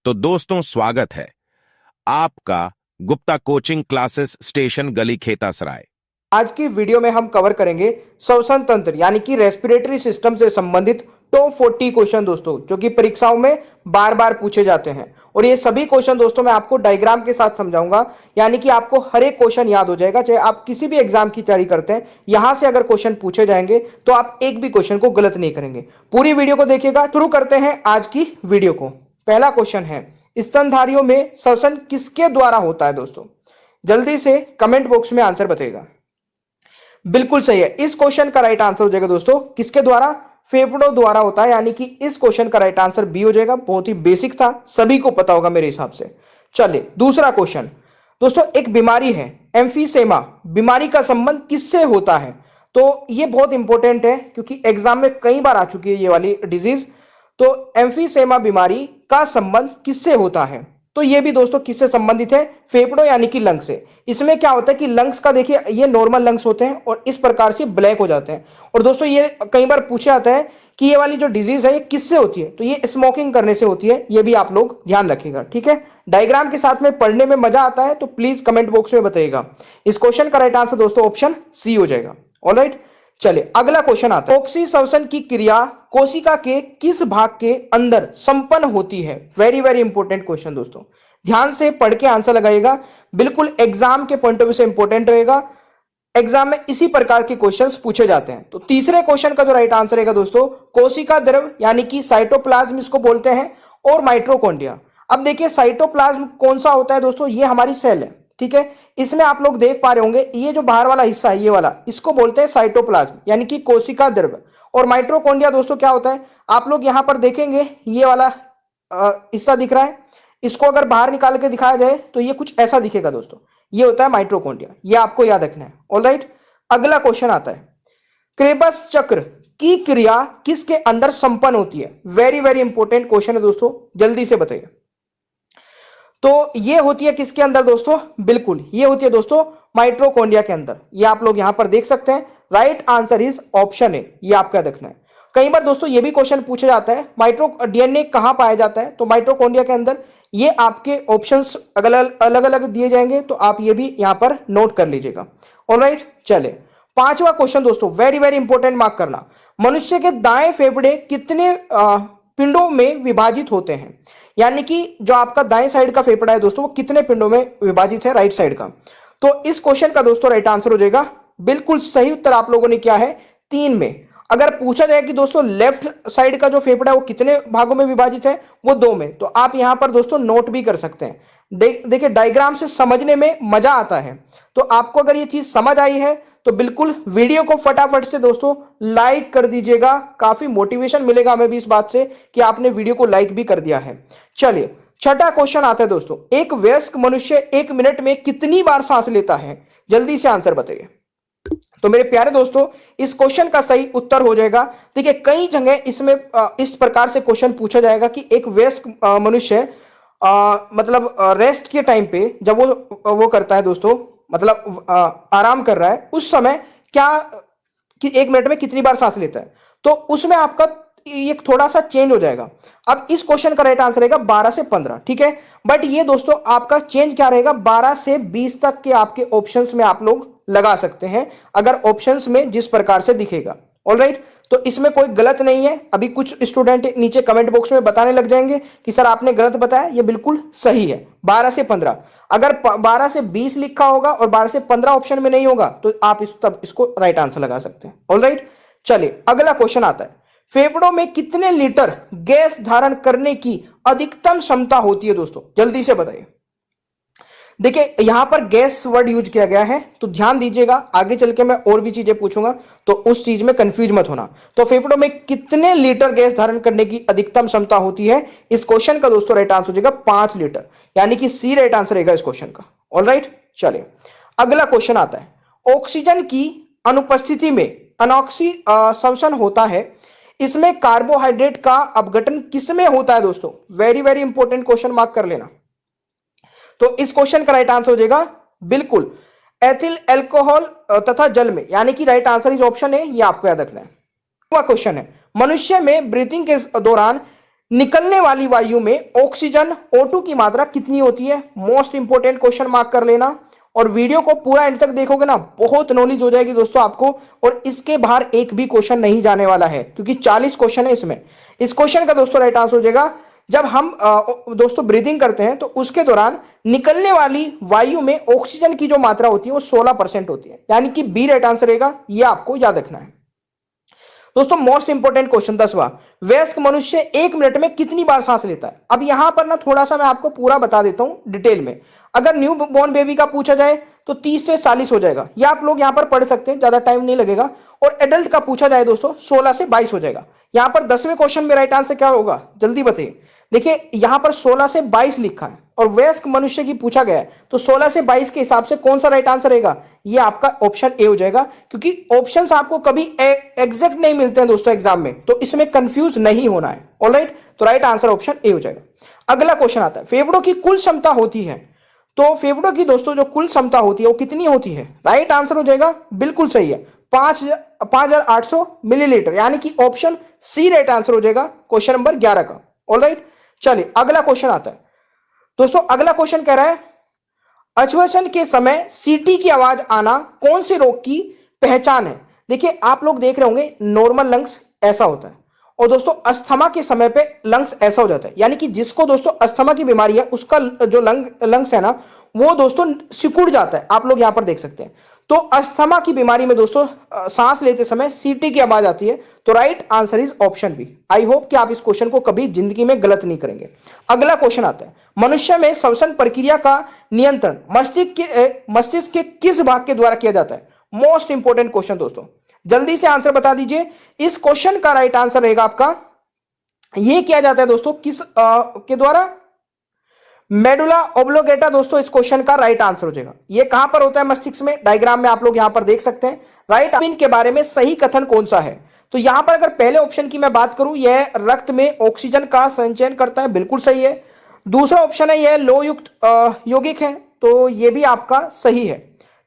तो दोस्तों स्वागत है आपका गुप्ता कोचिंग क्लासेस स्टेशन गली खेतासराय। आज की वीडियो में हम कवर करेंगे श्वसन तंत्र यानी कि रेस्पिरेटरी सिस्टम से संबंधित टॉप 40 क्वेश्चन दोस्तों, जो कि परीक्षाओं में बार बार पूछे जाते हैं। और ये सभी क्वेश्चन दोस्तों मैं आपको डायग्राम के साथ समझाऊंगा, यानी कि आपको हर एक क्वेश्चन याद हो जाएगा। चाहे आप किसी भी एग्जाम की तैयारी करते हैं, यहां से अगर क्वेश्चन पूछे जाएंगे तो आप एक भी क्वेश्चन को गलत नहीं करेंगे। पूरी वीडियो को देखिएगा। शुरू करते हैं आज की वीडियो को। पहला क्वेश्चन है, स्तनधारियों में श्वसन किसके द्वारा होता है दोस्तों? जल्दी से कमेंट बॉक्स में आंसर बताइएगा। बिल्कुल सही है, इस क्वेश्चन का राइट आंसर हो जाएगा दोस्तों किसके द्वारा? फेफड़ों द्वारा होता है, यानी कि इस क्वेश्चन का राइट आंसर बी हो जाएगा। बहुत ही बेसिक था, सभी को पता होगा मेरे हिसाब से। चलिए दूसरा क्वेश्चन दोस्तों, एक बीमारी है एम्फीसेमा, बीमारी का संबंध किससे होता है? तो ये बहुत इंपॉर्टेंट है क्योंकि एग्जाम में कई बार आ चुकी है ये वाली डिजीज। तो एम्फीसेमा बीमारी का संबंध किससे होता है? तो ये भी दोस्तों किससे संबंधित है? फेफड़ों यानी कि लंग्स से। इसमें क्या होता है कि लंग्स का देखिए, ये नॉर्मल लंग्स होते हैं और इस प्रकार से ब्लैक हो जाते हैं। और दोस्तों ये कई बार पूछा जाता है कि ये वाली जो डिजीज है ये किससे होती है? तो ये स्मोकिंग करने से होती है। ये भी आप लोग ध्यान रखिएगा, ठीक है। डायग्राम के साथ में पढ़ने में मजा आता है तो प्लीज कमेंट बॉक्स में बताइएगा। इस क्वेश्चन का राइट आंसर दोस्तों ऑप्शन सी हो जाएगा। ऑलराइट, चलिए अगला क्वेश्चन आता है। ऑक्सीश्वसन की क्रिया कोशिका के किस भाग के अंदर संपन्न होती है? वेरी वेरी इंपॉर्टेंट क्वेश्चन दोस्तों, ध्यान से पढ़ के आंसर लगाइएगा। बिल्कुल एग्जाम के पॉइंट ऑफ व्यू से इंपॉर्टेंट रहेगा। एग्जाम में इसी प्रकार के क्वेश्चंस पूछे जाते हैं। तो तीसरे क्वेश्चन का जो राइट आंसर रहेगा दोस्तों, कोशिका द्रव यानी कि साइटोप्लाज्म इसको बोलते हैं, और माइटोकॉन्ड्रिया। अब देखिए साइटोप्लाज्म कौन सा होता है दोस्तों? ये हमारी सेल है, ठीक है। इसमें आप लोग देख पा रहे होंगे ये जो बाहर वाला हिस्सा है, ये वाला, इसको बोलते हैं साइटोप्लाज्म यानी कि कोशिका द्रव। और माइटोकॉन्ड्रिया दोस्तों क्या होता है? आप लोग यहां पर देखेंगे ये वाला हिस्सा दिख रहा है, इसको अगर बाहर निकाल के दिखाया जाए तो ये कुछ ऐसा दिखेगा दोस्तों, ये होता है माइटोकॉन्ड्रिया। ये आपको याद रखना है। ऑलराइट, अगला क्वेश्चन आता है, क्रेबस चक्र की क्रिया किसके अंदर संपन्न होती है? वेरी वेरी इंपॉर्टेंट क्वेश्चन है दोस्तों, जल्दी से बताइए। तो ये होती है किसके अंदर दोस्तों? बिल्कुल ये होती है दोस्तों माइटोकॉन्ड्रिया के अंदर। ये आप लोग यहां पर देख सकते हैं। Right answer is option A, ये आपका देखना है। कई बार दोस्तों ये भी क्वेश्चन पूछा जाता है, डीएनए कहां पाया जाता है? तो माइटोकॉन्ड्रिया के अंदर। ये आपके ऑप्शंस अलग अलग दिए जाएंगे, तो आप ये भी यहां पर नोट कर लीजिएगा। ऑलराइट, चले पांचवा क्वेश्चन दोस्तों, वेरी वेरी इंपॉर्टेंट, मार्क करना। मनुष्य के दाएं फेफड़े कितने पिंडों में विभाजित होते हैं? यानी कि जो आपका दाएं साइड का फेफड़ा है दोस्तों, वो कितने पिंडों में विभाजित है राइट साइड का? तो इस क्वेश्चन का दोस्तों राइट आंसर हो जाएगा, बिल्कुल सही उत्तर आप लोगों ने क्या है, 3 में। अगर पूछा जाए कि दोस्तों लेफ्ट साइड का जो फेफड़ा है वो कितने भागों में विभाजित है, वो 2 में। तो आप यहां पर दोस्तों नोट भी कर सकते हैं। देखिए डायग्राम से समझने में मजा आता है। तो आपको अगर ये चीज समझ आई है तो बिल्कुल वीडियो को फटाफट से दोस्तों लाइक कर दीजिएगा। काफी मोटिवेशन मिलेगा हमें भी इस बात से कि आपने वीडियो को लाइक भी कर दिया है। चलिए छठा क्वेश्चन आता है दोस्तों, एक वयस्क मनुष्य 1 मिनट में कितनी बार सांस लेता है? जल्दी से आंसर बताइए। तो मेरे प्यारे दोस्तों इस क्वेश्चन का सही उत्तर हो जाएगा, देखिए कई जगह इसमें इस प्रकार से क्वेश्चन पूछा जाएगा कि एक वयस्क मनुष्य मतलब रेस्ट के टाइम पे जब वो करता है दोस्तों, मतलब आराम कर रहा है, उस समय क्या कि 1 मिनट में कितनी बार सांस लेता है? तो उसमें आपका ये थोड़ा सा चेंज हो जाएगा। अब इस क्वेश्चन का राइट आंसर रहेगा 12 से 15, ठीक है। बट ये दोस्तों आपका चेंज क्या रहेगा, 12 से 20 तक के आपके ऑप्शंस में आप लोग लगा सकते हैं, अगर ऑप्शंस में जिस प्रकार से दिखेगा। ऑलराइट, तो इसमें कोई गलत नहीं है। अभी कुछ स्टूडेंट नीचे कमेंट बॉक्स में बताने लग जाएंगे कि सर आपने गलत बताया, ये बिल्कुल सही है 12 से 15। अगर 12 से 20 लिखा होगा और 12 से 15 ऑप्शन में नहीं होगा तो आप तब इसको राइट आंसर लगा सकते हैं। ऑलराइट, चलिए अगला क्वेश्चन आता है, फेफड़ों में कितने लीटर गैस धारण करने की अधिकतम क्षमता होती है दोस्तों? जल्दी से बताइए। देखिए यहां पर गैस वर्ड यूज किया गया है, तो ध्यान दीजिएगा। आगे चल के मैं और भी चीजें पूछूंगा तो उस चीज में कंफ्यूज मत होना। तो फेफड़ों में कितने लीटर गैस धारण करने की अधिकतम क्षमता होती है? इस क्वेश्चन का दोस्तों राइट आंसर हो जाएगा 5 लीटर, यानी कि सी राइट आंसर रहेगा इस क्वेश्चन का। ऑलराइट, चलिए अगला क्वेश्चन आता है, ऑक्सीजन की अनुपस्थिति में अनॉक्सीश्वसन होता है, इसमें कार्बोहाइड्रेट का अपघटन किसमें होता है दोस्तों? Very very important question, mark कर लेना। तो इस क्वेश्चन का राइट आंसर हो जाएगा बिल्कुल एथिल अल्कोहल तथा जल में, यानी कि राइट आंसर इज ऑप्शन है, ये आपको याद रखना है। क्वेश्चन है, मनुष्य में ब्रीथिंग के दौरान निकलने वाली वायु में ऑक्सीजन O2 की मात्रा कितनी होती है? मोस्ट इंपोर्टेंट क्वेश्चन मार्क कर लेना, और वीडियो को पूरा एंड तक देखोगे ना, बहुत नॉलेज हो जाएगी दोस्तों आपको। और इसके बाहर एक भी क्वेश्चन नहीं जाने वाला है, क्योंकि 40 क्वेश्चन है इसमें। इस क्वेश्चन का दोस्तों राइट आंसर हो जाएगा, जब हम दोस्तों ब्रीदिंग करते हैं तो उसके दौरान निकलने वाली वायु में ऑक्सीजन की जो मात्रा होती है वो 16% होती है, यानी कि बी राइट आंसर रहेगा। ये आपको याद रखना है दोस्तों। मोस्ट इंपोर्टेंट क्वेश्चन 10वां, वयस्क मनुष्य 1 मिनट में कितनी बार सांस लेता है? अब यहां पर ना थोड़ा सा मैं आपको पूरा बता देता हूं डिटेल में। अगर न्यू बॉर्न बेबी का पूछा जाए तो 30 से 40 हो जाएगा, या आप लोग यहां पर पढ़ सकते हैं, ज्यादा टाइम नहीं लगेगा। और एडल्ट का पूछा जाए दोस्तों 16 से 22 हो जाएगा। यहां पर 10वें क्वेश्चन में राइट आंसर क्या होगा, जल्दी बताइए। देखिए यहां पर 16 से 22 लिखा है, और वयस्क मनुष्य की पूछा गया है, तो 16 से 22 के हिसाब से कौन सा राइट आंसर रहेगा? ये आपका ऑप्शन ए हो जाएगा, क्योंकि ऑप्शंस आपको कभी एग्जैक्ट नहीं मिलते हैं दोस्तों एग्जाम में, तो इसमें कंफ्यूज नहीं होना है। ऑलराइट, तो राइट आंसर ऑप्शन ए हो जाएगा। अगला क्वेश्चन आता है, फेफड़ों की कुल क्षमता होती है, तो फेफड़ों की दोस्तों जो कुल क्षमता होती है वो कितनी होती है? राइट आंसर हो जाएगा, बिल्कुल सही है, 5800 मिलीलीटर, यानी कि ऑप्शन सी राइट आंसर हो जाएगा क्वेश्चन नंबर 11 का। ऑलराइट, चलिए अगला क्वेश्चन आता है दोस्तों। अगला क्वेश्चन कह रहा है, अश्वसन के समय सीटी की आवाज आना कौन से रोग की पहचान है? देखिए आप लोग देख रहे होंगे नॉर्मल लंग्स ऐसा होता है, और दोस्तों अस्थमा के समय पे लंग्स ऐसा हो जाता है, यानी कि जिसको दोस्तों अस्थमा की बीमारी है उसका जो लंग्स है ना वो दोस्तों सिकुड़ जाता है, आप लोग यहां पर देख सकते हैं। तो अस्थमा की बीमारी में दोस्तों सांस लेते समय सीटी की आवाज आती है, तो right answer is option B. I hope कि आप इस क्वेश्चन को कभी जिंदगी में गलत नहीं करेंगे। अगला क्वेश्चन आता है, मनुष्य में श्वसन प्रक्रिया का नियंत्रण मस्तिष्क के किस भाग के द्वारा किया जाता है? मोस्ट इंपोर्टेंट क्वेश्चन दोस्तों, जल्दी से आंसर बता दीजिए। इस क्वेश्चन का राइट आंसर रहेगा आपका, यह किया जाता है दोस्तों किस के द्वारा? मेडुला ऑब्लोगेटा दोस्तों इस क्वेश्चन का राइट आंसर हो जाएगा। ये कहां पर होता है मस्तिष्क में? डायग्राम में आप लोग यहां पर देख सकते हैं। राइट के बारे में सही कथन कौन सा है? तो यहां पर अगर पहले ऑप्शन की मैं बात करूं, यह रक्त में ऑक्सीजन का संचयन करता है, बिल्कुल सही है। दूसरा ऑप्शन है यह लोह युक्त यौगिक है, तो यह भी आपका सही है।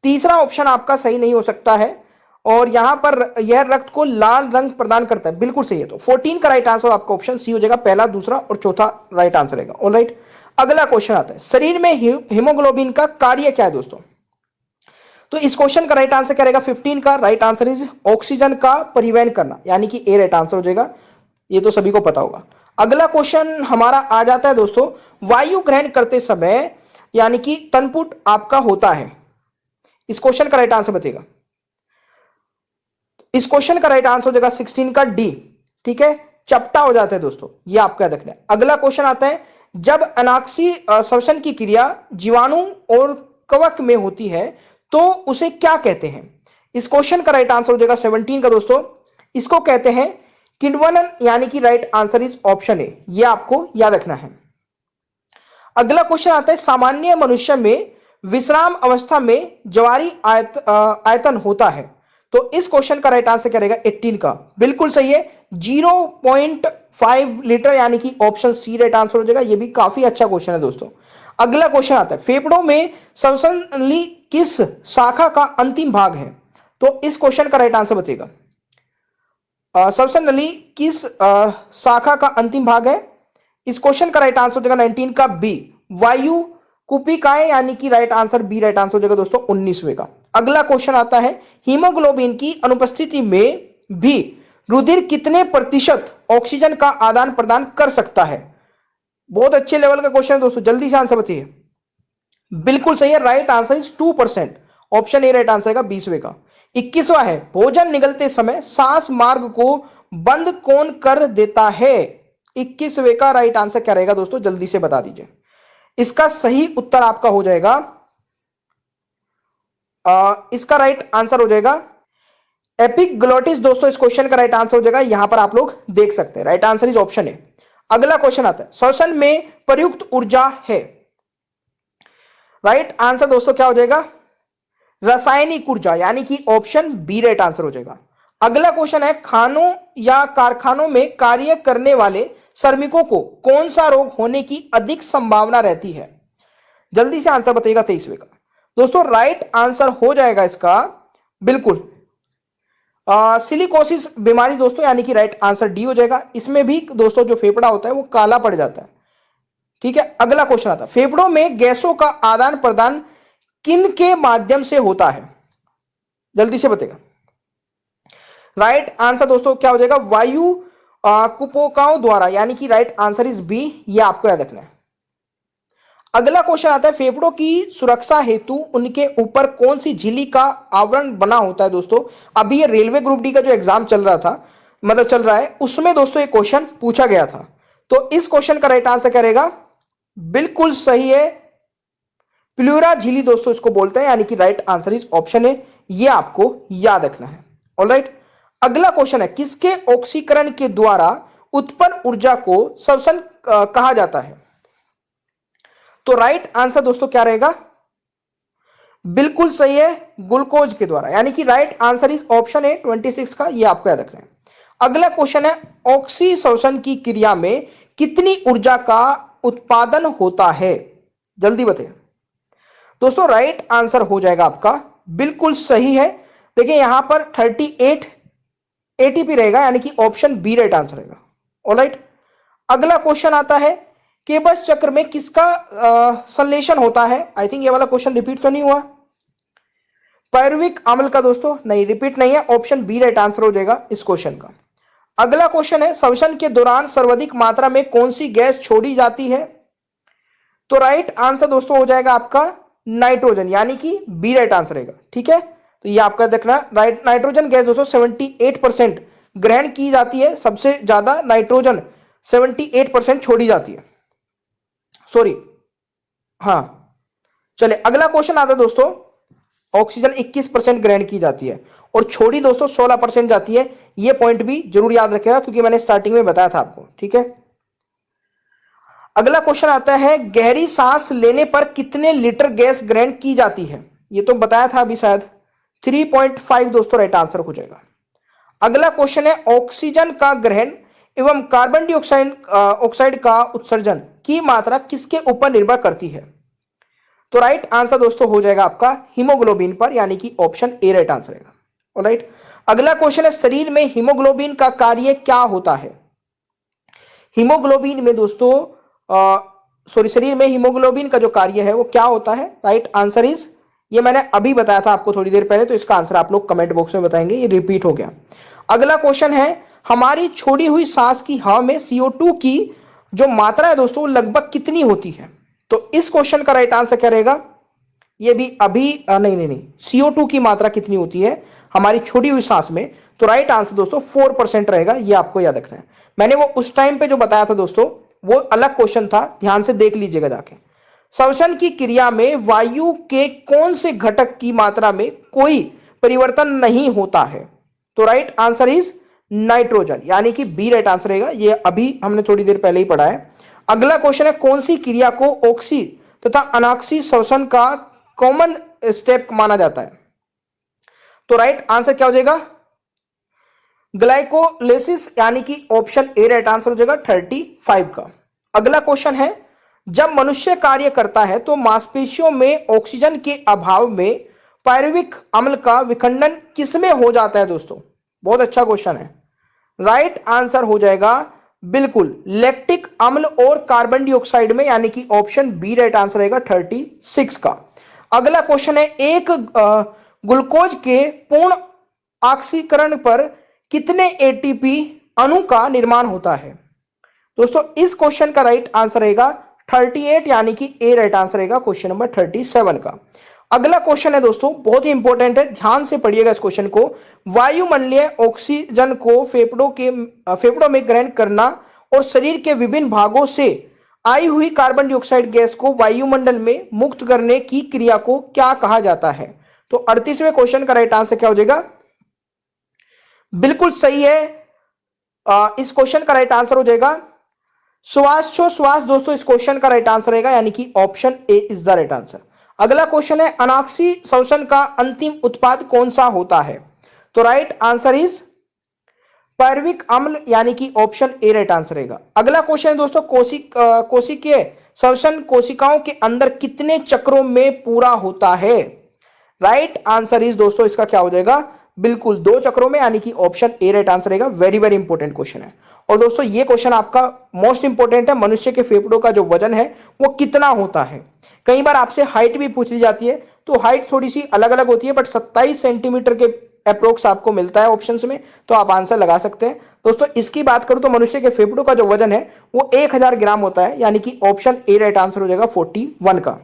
तीसरा ऑप्शन आपका सही नहीं हो सकता है, और यहां पर यह रक्त को लाल रंग प्रदान करता है, बिल्कुल सही है। तो 14 का राइट आंसर आपका ऑप्शन सी हो जाएगा, पहला, दूसरा और चौथा राइट आंसर रहेगा। ऑलराइट, अगला क्वेश्चन आता है, शरीर में हीमोग्लोबिन का कार्य क्या है दोस्तों? तो इस क्वेश्चन का राइट आंसर क्या रहेगा? 15 का राइट आंसर इज ऑक्सीजन का परिवहन करना, यानी कि ए राइट आंसर हो जाएगा। ये तो सभी को पता होगा। अगला क्वेश्चन हमारा आ जाता है दोस्तों, वायु ग्रहण करते समय यानी कि तनपुट आपका होता है, इस क्वेश्चन का राइट आंसर बताइएगा। इस क्वेश्चन का राइट आंसर हो जाएगा 16 का डी, ठीक है, चपटा हो जाता है दोस्तों, ये आपको याद रखना है। अगला क्वेश्चन आता है, जब अनाक्षी श्वसन की क्रिया जीवाणु और कवक में होती है तो उसे क्या कहते हैं? इस क्वेश्चन का राइट आंसर हो जाएगा 17 का दोस्तों, इसको कहते हैं किण्वनन, यानी कि right answer is option A, ये आपको याद रखना है। अगला क्वेश्चन आता है, सामान्य मनुष्य में विश्राम अवस्था में ज्वारी आयतन होता है, तो इस क्वेश्चन का राइट आंसर क्या रहेगा? 18 का, बिल्कुल सही है, 0.5 लीटर, यानी कि ऑप्शन सी राइट आंसर हो जाएगा। ये भी काफी अच्छा क्वेश्चन है दोस्तों। अगला क्वेश्चन आता है, फेफड़ों में श्वसन नली किस शाखा का अंतिम भाग है? तो इस क्वेश्चन का राइट आंसर बताइएगा। श्वसन नली किस शाखा का अंतिम भाग है? इस क्वेश्चन का राइट आंसर हो जाएगा 19 का बी, वायु कुपिकाएं, यानी कि right answer B right answer हो जाएगा दोस्तों 19वें का। अगला क्वेश्चन आता है, हीमोग्लोबिन की अनुपस्थिति में भी रुधिर कितने प्रतिशत ऑक्सीजन का आदान प्रदान कर सकता है? बहुत अच्छे लेवल का क्वेश्चन है दोस्तों, जल्दी से आंसर बताइए। बिल्कुल सही है, right answer is 2%, option A right answer का 20वें का। 21वां है, भोजन निगलते समय सांस मार्ग को बंद कौन कर देता है? 21वें का राइट आंसर क्या रहेगा दोस्तों, जल्दी से बता दीजिए। इसका सही उत्तर आपका हो जाएगा, इसका राइट आंसर हो जाएगा एपिग्लोटिस दोस्तों, इस क्वेश्चन का राइट आंसर हो जाएगा, यहां पर आप लोग देख सकते हैं, right answer is option A. अगला क्वेश्चन आता है, श्वसन में प्रयुक्त ऊर्जा है, राइट आंसर दोस्तों क्या हो जाएगा? रासायनिक ऊर्जा, यानी कि ऑप्शन बी राइट आंसर हो जाएगा। अगला क्वेश्चन है, खानों या कारखानों में कार्य करने वाले श्रमिकों को कौन सा रोग होने की अधिक संभावना रहती है? जल्दी से आंसर बताइएगा 23वें का दोस्तों, राइट आंसर हो जाएगा इसका बिल्कुल सिलिकोसिस बीमारी दोस्तों, यानी कि राइट आंसर डी हो जाएगा। इसमें भी दोस्तों जो फेफड़ा होता है वो काला पड़ जाता है। ठीक है, अगला क्वेश्चन आता है, फेफड़ों में गैसों का आदान प्रदान किन के माध्यम से होता है? जल्दी से बताइएगा। राइट आंसर दोस्तों क्या हो जाएगा? वायु कुपोकाओं द्वारा, यानी कि राइट आंसर इज बी, ये आपको याद रखना है। अगला क्वेश्चन आता है, फेफड़ों की सुरक्षा हेतु उनके ऊपर कौन सी झिल्ली का आवरण बना होता है? दोस्तों अभी ये रेलवे ग्रुप डी का जो एग्जाम चल रहा था, मतलब चल रहा है, उसमें दोस्तों एक क्वेश्चन पूछा गया था। तो इस क्वेश्चन का राइट आंसर क्या रहेगा? बिल्कुल सही है, प्लूरा झिल्ली दोस्तों इसको बोलते हैं, यानी कि राइट आंसर इज ऑप्शन है, ये आपको याद रखना है। ऑलराइट, अगला क्वेश्चन है, किसके ऑक्सीकरण के द्वारा उत्पन्न ऊर्जा को श्वसन कहा जाता है? तो राइट आंसर दोस्तों क्या रहेगा? बिल्कुल सही है, ग्लूकोज के द्वारा, यानी कि राइट आंसर इज ऑप्शन है 26 का, ये आपको याद रखना है। अगला क्वेश्चन है, ऑक्सीश्वसन की क्रिया में कितनी ऊर्जा का उत्पादन होता है? जल्दी बताइए दोस्तों। राइट आंसर हो जाएगा आपका बिल्कुल सही है, देखिए यहां पर 38 एटीपी रहेगा, यानी कि ऑप्शन बी राइट आंसर रहेगा। ऑलराइट, अगला क्वेश्चन आता है, केबस चक्र में किसका संश्लेषण होता है? आई थिंक ये वाला क्वेश्चन रिपीट तो नहीं हुआ। पायरुविक अम्ल का दोस्तों, नहीं रिपीट नहीं है, ऑप्शन बी राइट आंसर हो जाएगा इस क्वेश्चन का। अगला क्वेश्चन है, श्वसन के दौरान सर्वाधिक मात्रा में कौन सी गैस छोड़ी जाती है? तो राइट आंसर दोस्तों हो जाएगा आपका नाइट्रोजन, यानी कि बी राइट आंसर रहेगा। ठीक है, तो ये आपका देखना, राइट नाइट्रोजन गैस दोस्तों 78% ग्रहण की जाती है, सबसे ज्यादा नाइट्रोजन 78% छोड़ी जाती है, सॉरी, हाँ। चले अगला क्वेश्चन आता है दोस्तों, ऑक्सीजन 21% ग्रहण की जाती है और छोड़ी दोस्तों 16% जाती है। ये पॉइंट भी जरूर याद रखेगा क्योंकि मैंने स्टार्टिंग में बताया था आपको। ठीक है, अगला क्वेश्चन आता है, गहरी सांस लेने पर कितने लीटर गैस ग्रहण की जाती है? ये तो बताया था अभी शायद, 3.5 दोस्तों राइट आंसर हो जाएगा। अगला क्वेश्चन है, ऑक्सीजन का ग्रहण एवं कार्बन डाइऑक्साइड ऑक्साइड का उत्सर्जन की मात्रा किसके ऊपर निर्भर करती है? तो राइट आंसर दोस्तों हो जाएगा आपका हीमोग्लोबिन पर, यानी कि ऑप्शन ए राइट आंसर रहेगा। ऑलराइट, अगला क्वेश्चन है, शरीर में हीमोग्लोबिन का कार्य क्या होता है? हीमोग्लोबिन में दोस्तों शरीर में हीमोग्लोबिन का जो कार्य है वो क्या होता है? राइट आंसर इज, ये मैंने अभी बताया था आपको थोड़ी देर पहले, तो इसका आंसर आप लोग कमेंट बॉक्स में बताएंगे, ये रिपीट हो गया। अगला क्वेश्चन है, हमारी छोड़ी हुई सांस की हवा में CO2 की जो मात्रा है दोस्तों लगभग कितनी होती है? तो इस क्वेश्चन का राइट आंसर क्या रहेगा? ये भी अभी नहीं, CO2 की मात्रा कितनी होती है हमारी छोड़ी हुई सांस में? तो राइट आंसर दोस्तों 4% रहेगा, ये आपको याद रखना है। मैंने वो उस टाइम पे जो बताया था दोस्तों वो अलग क्वेश्चन था, ध्यान से देख लीजिएगा जाके। श्वसन की क्रिया में वायु के कौन से घटक की मात्रा में कोई परिवर्तन नहीं होता है? तो राइट आंसर इज नाइट्रोजन, यानी कि बी राइट आंसर रहेगा, ये अभी हमने थोड़ी देर पहले ही पढ़ा है। अगला क्वेश्चन है, कौन सी क्रिया को ऑक्सी तथा अनाक्सी श्वसन का कॉमन स्टेप माना जाता है? तो राइट आंसर क्या हो जाएगा? ग्लाइकोलाइसिस, यानी कि ऑप्शन ए राइट आंसर हो जाएगा 35 का। अगला क्वेश्चन है, जब मनुष्य कार्य करता है तो मांसपेशियों में ऑक्सीजन के अभाव में पायरुविक अम्ल का विखंडन किसमें हो जाता है? दोस्तों बहुत अच्छा क्वेश्चन है, राइट आंसर हो जाएगा बिल्कुल लैक्टिक अम्ल और कार्बन डाइऑक्साइड में, यानी कि ऑप्शन बी राइट आंसर रहेगा 36 का। अगला क्वेश्चन है, एक ग्लूकोज के पूर्ण ऑक्सीकरण पर कितने एटीपी अणु का निर्माण होता है? दोस्तों इस क्वेश्चन का राइट आंसर रहेगा 38, यानी कि ए राइट आंसर रहेगा क्वेश्चन नंबर 37 का। अगला क्वेश्चन है दोस्तों बहुत ही इंपॉर्टेंट है, ध्यान से पढ़िएगा इस क्वेश्चन को। वायुमंडलीय ऑक्सीजन को फेफड़ों में ग्रहण करना और शरीर के विभिन्न भागों से आई हुई कार्बन डाइऑक्साइड गैस को वायुमंडल में मुक्त करने की क्रिया को क्या कहा जाता है? तो 38वें क्वेश्चन का राइट आंसर क्या हो जाएगा? बिल्कुल सही है, इस क्वेश्चन का राइट आंसर हो जाएगा श्वासोच्छ्वास दोस्तों, इस क्वेश्चन का राइट आंसर रहेगा, यानी कि option A is the right answer. अगला क्वेश्चन है, अनाक्सी श्वसन का अंतिम उत्पाद कौन सा होता है? तो राइट आंसर इज पायरुविक अम्ल, यानी कि ऑप्शन ए राइट आंसर रहेगा। अगला क्वेश्चन है दोस्तों, कोशिकीय श्वसन कोशिकाओं के अंदर कितने चक्रों में पूरा होता है? राइट आंसर इज दोस्तों इसका क्या हो जाएगा? बिल्कुल 2 चक्रों में, यानी कि ऑप्शन ए राइट आंसर रहेगा। वेरी वेरी इंपॉर्टेंट क्वेश्चन है। और दोस्तों ये क्वेश्चन आपका मोस्ट इंपॉर्टेंट है, मनुष्य के फेफड़ों का जो वजन है वो कितना होता है। कई बार आपसे हाइट भी पूछ ली जाती है, तो हाइट थोड़ी सी अलग अलग होती है, बट 27 सेंटीमीटर के अप्रोक्स आपको मिलता है ऑप्शंस में, तो आप आंसर लगा सकते हैं। दोस्तों इसकी बात करूं तो मनुष्य के फेफड़ों का जो वजन है वो 1000 ग्राम होता है, यानी कि ऑप्शन ए राइट आंसर हो जाएगा 41 का।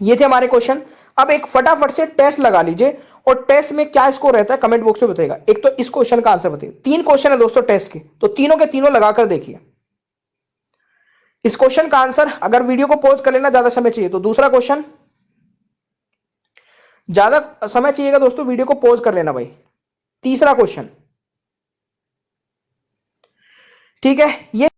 ये थे हमारे क्वेश्चन। अब एक फटाफट से टेस्ट लगा लीजिए, और टेस्ट में क्या स्कोर रहता है कमेंट बॉक्स में बताइएगा। एक तो इस क्वेश्चन का आंसर बताइए, 3 क्वेश्चन है दोस्तों टेस्ट के, तो तीनों के तीनों लगाकर देखिए। इस क्वेश्चन का आंसर, अगर वीडियो को पॉज कर लेना ज्यादा समय चाहिए तो दूसरा क्वेश्चन, ज्यादा समय चाहिएगा दोस्तों वीडियो को पॉज कर लेना भाई। तीसरा क्वेश्चन, ठीक है। ये